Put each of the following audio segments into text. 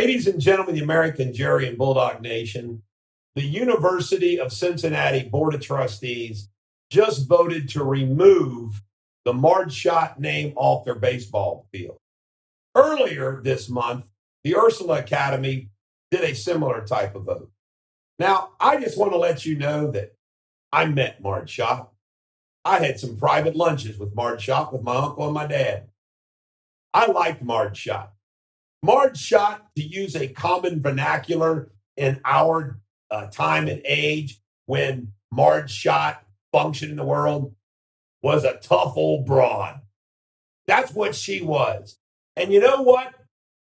Ladies and gentlemen, the American jury and Bulldog Nation, the University of Cincinnati Board of Trustees just voted to remove the Marge Schott name off their baseball field. Earlier this month, the Ursula Academy did a similar type of vote. Now, I just want to let you know that I met Marge Schott. I had some private lunches with Marge Schott with my uncle and my dad. I liked Marge Schott. Marge Schott, to use a common vernacular in our time and age when Marge Schott functioned in the world, was a tough old broad. That's what she was. And you know what?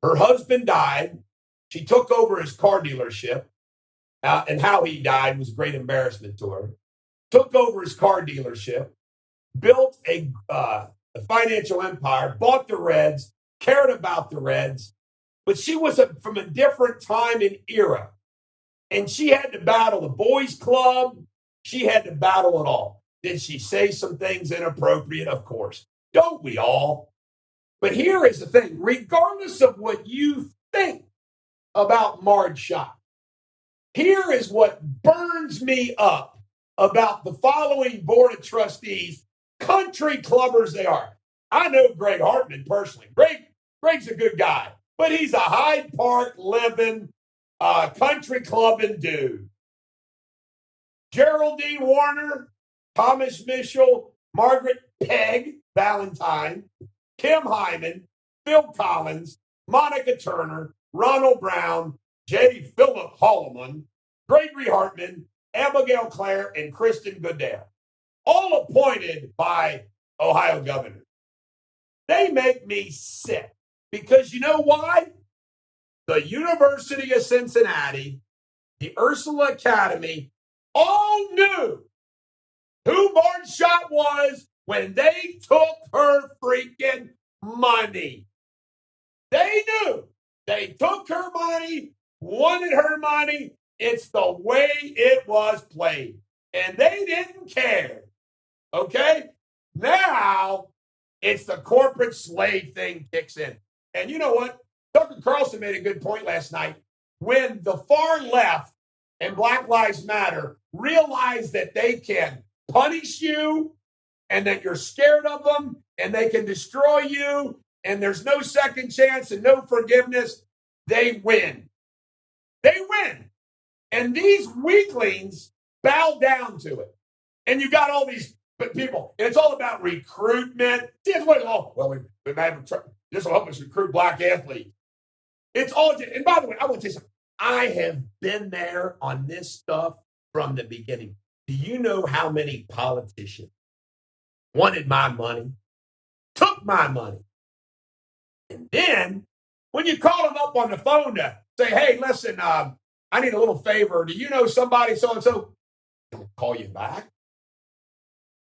Her husband died. She took over his car dealership, and how he died was a great embarrassment to her. Took over his car dealership, built a financial empire, bought the Reds, cared about the Reds, but she was from a different time and era. And she had to battle the boys club. She had to battle it all. Did she say some things inappropriate? Of course. Don't we all? But here is the thing. Regardless of what you think about Marge Schott, here is what burns me up about the following Board of Trustees, country clubbers they are. I know Greg Hartman personally. Greg's a good guy, but he's a Hyde Park living, country clubbing dude. Geraldine Warner, Thomas Mitchell, Margaret Peg Valentine, Kim Hyman, Phil Collins, Monica Turner, Ronald Brown, J. Philip Holloman, Gregory Hartman, Abigail Clare, and Kristen Goodale, all appointed by Ohio governors. They make me sick because you know why? The University of Cincinnati, the Ursula Academy, all knew who Marge Schott was when they took her freaking money. They knew. They took her money, wanted her money. It's the way it was played. And they didn't care. Okay? Now, it's the corporate slave thing kicks in. And you know what? Tucker Carlson made a good point last night. When the far left and Black Lives Matter realize that they can punish you and that you're scared of them and they can destroy you and there's no second chance and no forgiveness, they win. They win. And these weaklings bow down to it. And you got all these people. And it's all about recruitment. See, it's what it's all. Well, this will help us recruit black athletes. It's all. And by the way, I want to tell you something. I have been there on this stuff from the beginning. Do you know how many politicians wanted my money, took my money, and then when you call them up on the phone to say, hey, listen, I need a little favor. Do you know somebody so-and-so? Don't call you back.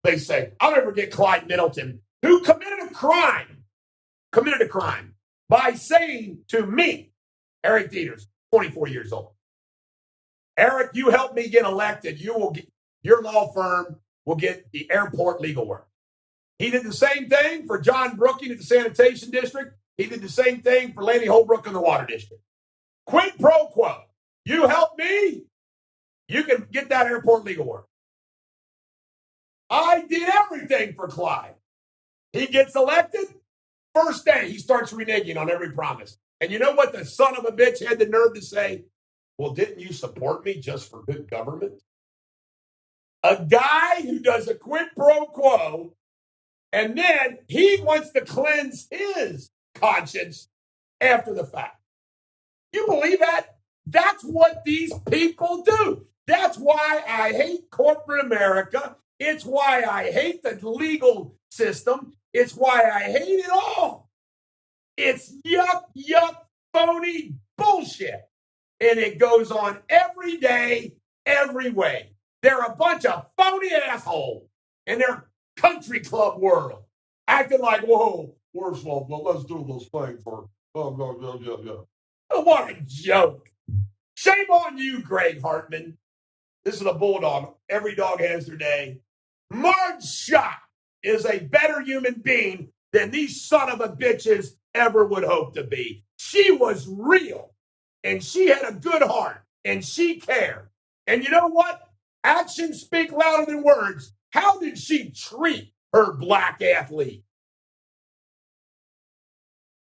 They say, I'll never forget Clyde Middleton, who committed a crime by saying to me, Eric Deters, 24 years old, Eric, you help me get elected. Your law firm will get the airport legal work. He did the same thing for John Brooking at the sanitation district. He did the same thing for Lady Holbrook in the water district. Quid pro quo. You help me, you can get that airport legal work. I did everything for Clyde. He gets elected. First day, he starts reneging on every promise. And you know what the son of a bitch had the nerve to say? Well, didn't you support me just for good government? A guy who does a quid pro quo, and then he wants to cleanse his conscience after the fact. You believe that? That's what these people do. That's why I hate corporate America. It's why I hate the legal system. It's why I hate it all. It's yuck, phony bullshit. And it goes on every day, every way. They're a bunch of phony assholes in their country club world. Acting like, whoa, let's do this thing for, Oh, what a joke. Shame on you, Greg Hartman. This is a Bulldog. Every dog has their day. Marge Schott is a better human being than these son of a bitches ever would hope to be. She was real. and she had a good heart, and she cared. And you know what? Actions speak louder than words. How did she treat her black athlete?